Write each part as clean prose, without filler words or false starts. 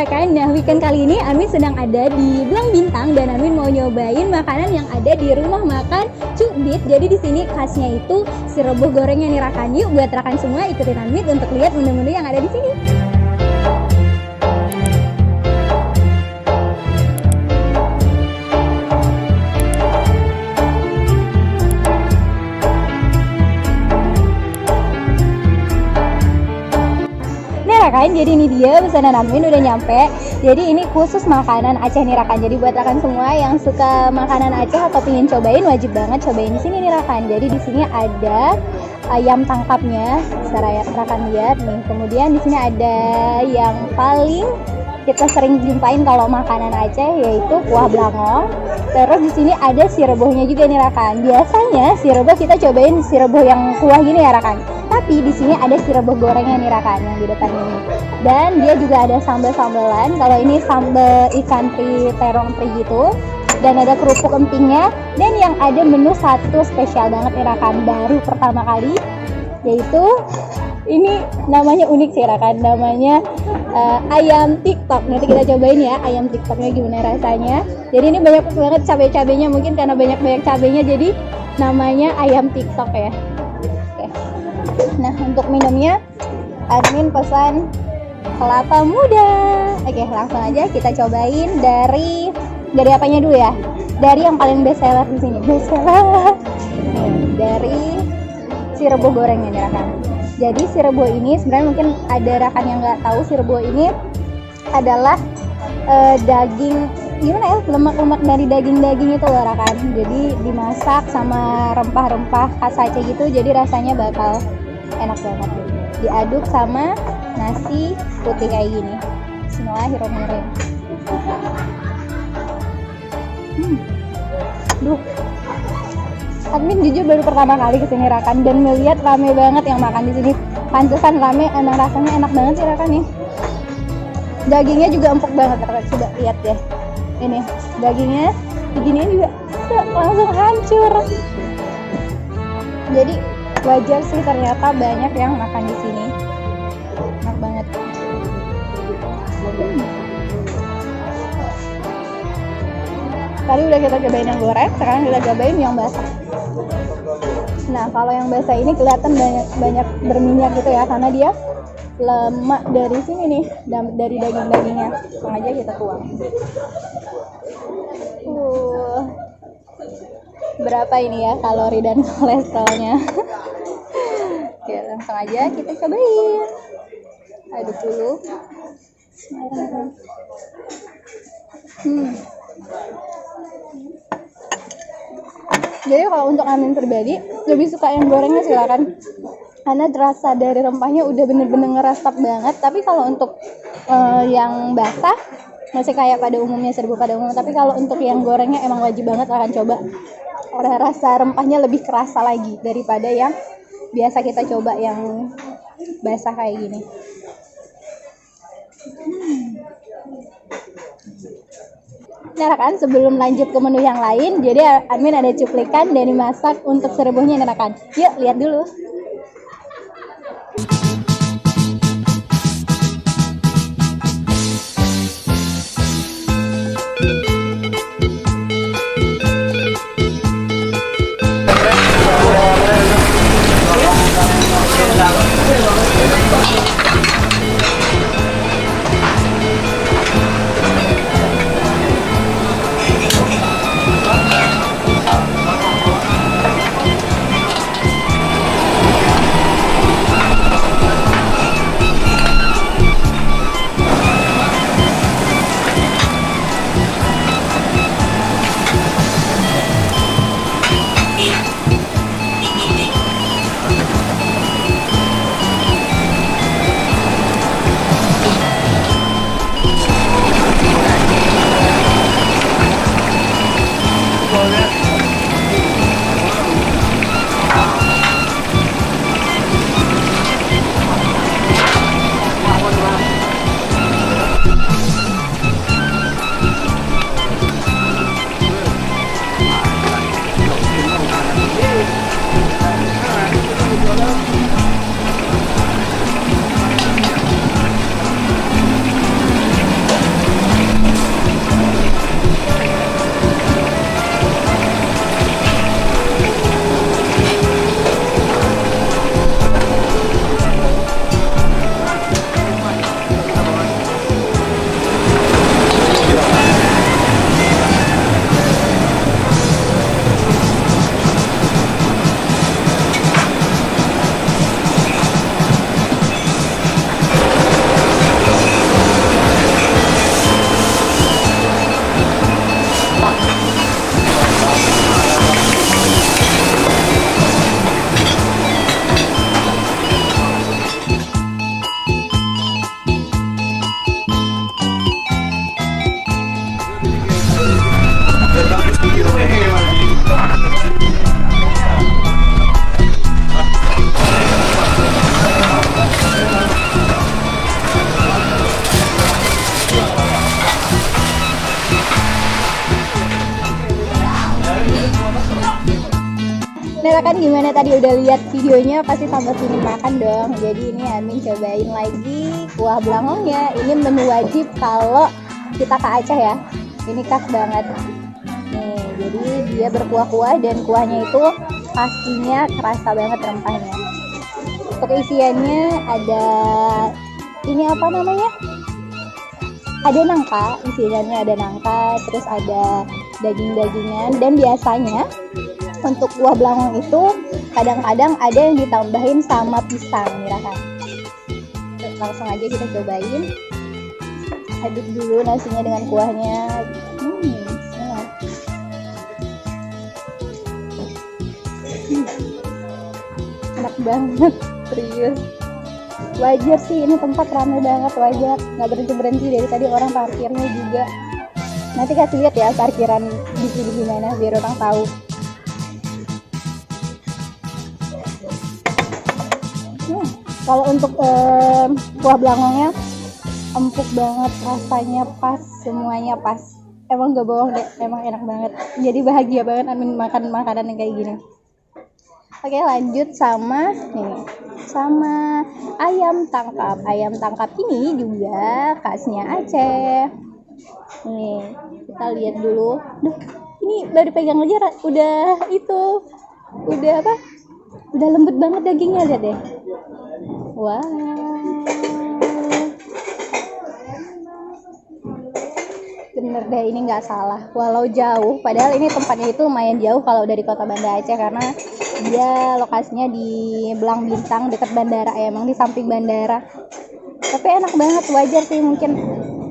rekan, nah weekend kali ini Amin sedang ada di Belang Bintang dan Amin mau nyobain makanan yang ada di rumah makan Cubit. Jadi di sini khasnya itu si rebus gorengnya nih rekan. Yuk buat rekan semua ikutin Amin untuk lihat menu-menu yang ada di sini. Rekan, jadi ini dia pesanan Amin udah nyampe. Jadi ini khusus makanan Aceh nih rekan. Jadi buat rekan semua yang suka makanan Aceh atau pengen cobain, wajib banget cobain di sini nih rekan. Jadi di sini ada ayam tangkapnya, bisa rekan lihat nih. Kemudian di sini ada yang paling kita sering jumpain kalau makanan Aceh yaitu kuah belangong. Terus di sini ada si rebusnya juga nih rekan. Biasanya si rebus kita cobain si rebus yang kuah gini ya rekan. Tapi di sini ada si rebus gorengnya nih rekan yang di depan ini. Dan dia juga ada sambal-sambalan. Kalau ini sambal ikan teri terong teri gitu. Dan ada kerupuk empingnya. Dan yang ada menu satu spesial banget nih rekan, baru pertama kali, yaitu ini namanya unik sih rekan, namanya ayam TikTok. Nanti kita cobain ya ayam TikToknya gimana rasanya. Jadi ini banyak banget cabai-cabainya, mungkin karena banyak-banyak cabainya jadi namanya ayam TikTok ya. Oke. Nah untuk minumnya Admin pesan kelapa muda. Oke langsung aja kita cobain dari apanya dulu ya? Dari yang paling best seller di sini. Best seller. Dari si rebus gorengnya nih rekan. Jadi si rebus ini sebenarnya mungkin ada rekan yang nggak tahu, si rebus ini adalah daging gimana ya, lemak-lemak dari daging-daging itu loh rekan. Jadi dimasak sama rempah-rempah khas Aceh gitu, jadi rasanya bakal enak banget. Diaduk sama nasi putih kayak gini. Bismillahirrahmanirrahim. Duh. Admin jujur baru pertama kali kesini rekan dan melihat rame banget yang makan di sini. Pantesan rame, emang rasanya enak banget sih rekan nih. Dagingnya juga empuk banget rekan, coba lihat ya. Ini dagingnya beginian juga langsung hancur. Jadi wajar sih ternyata banyak yang makan di sini. Enak banget. Tadi udah kita cobain yang goreng, sekarang kita cobain yang basah. Nah kalau yang basah ini kelihatan banyak berminyak gitu ya, karena dia lemak dari sini nih, dari daging-dagingnya. Langsung aja kita tuang. Berapa ini ya kalori dan kolesterolnya? Oke langsung aja kita cobain. Aduk dulu. Jadi kalau untuk Amin pribadi lebih suka yang gorengnya silakan, karena terasa dari rempahnya udah bener-bener ngeresap banget. Tapi kalau untuk yang basah masih kayak pada umumnya, serbu pada umumnya. Tapi kalau untuk yang gorengnya emang wajib banget akan coba, karena rasa rempahnya lebih kerasa lagi daripada yang biasa kita coba yang basah kayak gini. Nah rekan, sebelum lanjut ke menu yang lain, jadi Admin ada cuplikan dan dimasak untuk serebuhnya nih rekan. Yuk lihat dulu. Kan gimana tadi udah lihat videonya pasti tambah pingin makan dong. Jadi ini Amin cobain lagi kuah belangongnya. Ini menu wajib kalau kita ke Aceh ya. Ini khas banget. Nih, jadi dia berkuah-kuah dan kuahnya itu pastinya kerasa banget rempahnya. Untuk isiannya ada ini apa namanya? Ada nangka, isiannya ada nangka, terus ada daging-dagingan dan biasanya untuk kuah belangong itu kadang-kadang ada yang ditambahin sama pisang ya kan. Langsung aja kita cobain. Aduk dulu nasinya dengan kuahnya. Enak banget, serius. Wajar sih ini tempat ramai banget, wajar. Nggak berhenti dari tadi orang parkirnya juga. Nanti kasih lihat ya parkiran di sini gimana biar orang tahu. Kalau untuk kuah belangongnya empuk banget, rasanya pas, semuanya pas. Emang gak bohong deh, emang enak banget. Jadi bahagia banget Amin makan makanan yang kayak gini. Oke, lanjut sama ayam tangkap. Ayam tangkap ini juga khasnya Aceh. Nih, kita lihat dulu. Duh, ini baru pegang aja udah apa? Udah lembut banget dagingnya, lihat deh. Wow. Bener deh, ini nggak salah. Walau jauh, padahal ini tempatnya itu lumayan jauh kalau dari kota Banda Aceh karena dia lokasinya di Belang Bintang dekat bandara ya, emang di samping bandara. Tapi enak banget, wajar sih mungkin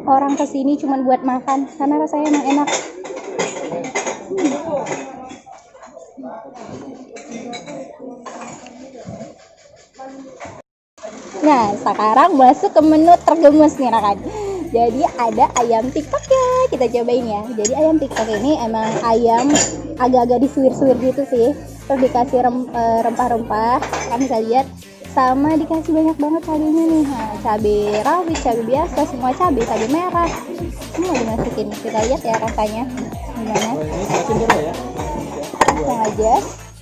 orang kesini cuma buat makan karena rasanya emang enak. Nah, sekarang masuk ke menu tergemes nih rekan. Jadi ada ayam TikTok ya, kita cobain ya. Jadi ayam TikTok ini emang ayam agak-agak disuir-suir gitu sih. Terus dikasih rempah-rempah, kan bisa lihat. Sama dikasih banyak banget cabenya nih. Nah, cabai rawit, cabai biasa, semua cabai merah. Semua dimasukin. Kita lihat ya rasanya gimana. Langsung aja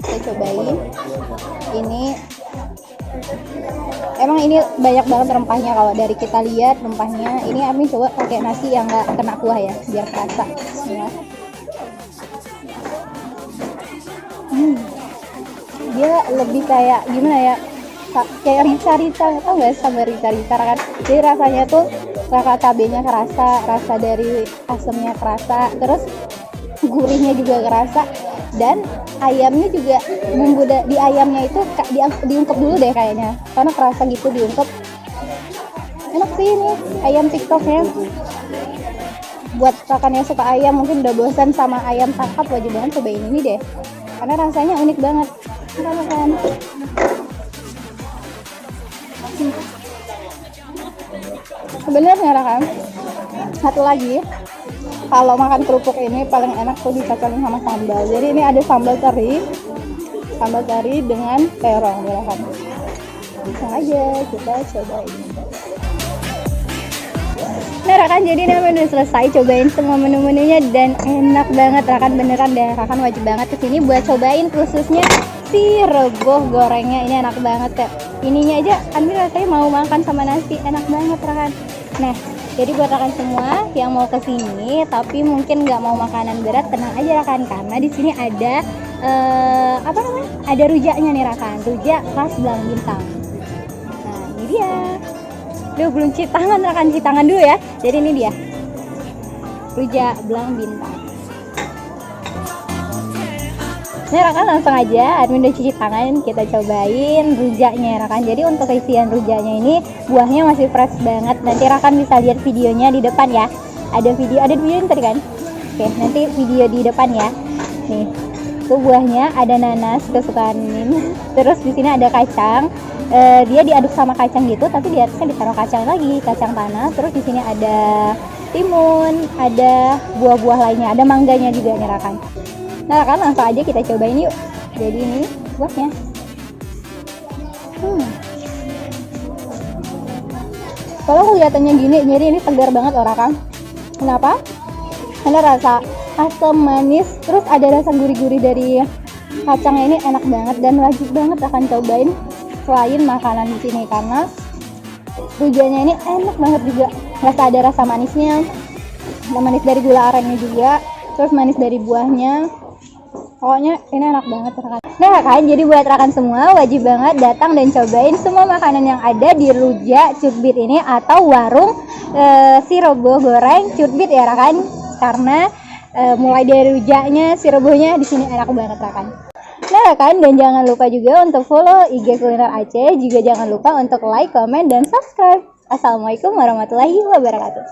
kita cobain. Ini emang ini banyak banget rempahnya, kalau dari kita lihat rempahnya. Ini Amin coba pakai nasi yang nggak kena kuah ya, biar kerasa ya. Dia lebih kayak gimana ya, kayak rica-rica, tau gak sama rica-rica kan. Jadi rasanya tuh rasa cabenya kerasa, rasa dari asamnya kerasa, terus gurihnya juga kerasa. Dan ayamnya juga, bumbu di ayamnya itu diungkep dulu deh kayaknya, karena kerasa gitu diungkep. Enak sih ini ayam TikToknya. Buat rekan yang suka ayam, mungkin udah bosan sama ayam tangkap, wajib banget cobain ini deh, karena rasanya unik banget kan. Sebenarnya kan satu lagi, kalau makan kerupuk ini paling enak tuh dicocokin sama sambal. Jadi ini ada sambal teri dengan terong ya kan. Langsung aja kita cobain. Nah rekan, jadi ini udah selesai cobain semua menu-menunya dan enak banget rekan, beneran deh rekan wajib banget kesini buat cobain, khususnya si reboh gorengnya. Ini enak banget ya. Ininya aja Amin rasanya mau makan sama nasi, enak banget rekan. Nah, jadi buat rekan semua yang mau kesini tapi mungkin nggak mau makanan berat, tenang aja rekan, karena di sini ada ada rujaknya nih rekan, rujak khas Belang Bintang. Nah ini dia. Duh, belum cuci tangan rekan, cuci tangan dulu ya. Jadi ini dia rujak Belang Bintang. Nah rekan, langsung aja Admin udah cuci tangan, kita cobain rujaknya rekan. Jadi untuk isian rujaknya ini buahnya masih fresh banget. Nanti rekan bisa lihat videonya di depan ya. Ada video tadi kan. Oke, nanti video di depan ya. Nih, itu buahnya ada nanas kesukaan Min. Terus di sini ada kacang. Dia diaduk sama kacang gitu, tapi di atasnya ditaruh kacang lagi, kacang tanah. Terus di sini ada timun, ada buah-buah lainnya, ada mangganya juga nih rekan. Nah kan langsung aja kita cobain yuk. Jadi ini buahnya. Kalau kelihatannya gini, jadi ini segar banget orang kan. Kenapa? Karena rasa asam manis, terus ada rasa gurih-gurih dari Kacangnya ini enak banget dan wajib banget akan cobain selain makanan di sini, karena rujaknya ini enak banget juga. Ada rasa manisnya, ada manis dari gula arennya juga, terus manis dari buahnya. Pokoknya ini enak banget rekan. Nah kan, jadi buat rekan semua wajib banget datang dan cobain semua makanan yang ada di Rujak Cutbit ini, atau warung si Roboh goreng Cutbit ya rekan. Karena mulai dari rujaknya, si Robohnya di sini enak banget rekan. Nah rekan, dan jangan lupa juga untuk follow IG Kuliner Aceh. Juga jangan lupa untuk like, comment, dan subscribe. Assalamualaikum warahmatullahi wabarakatuh.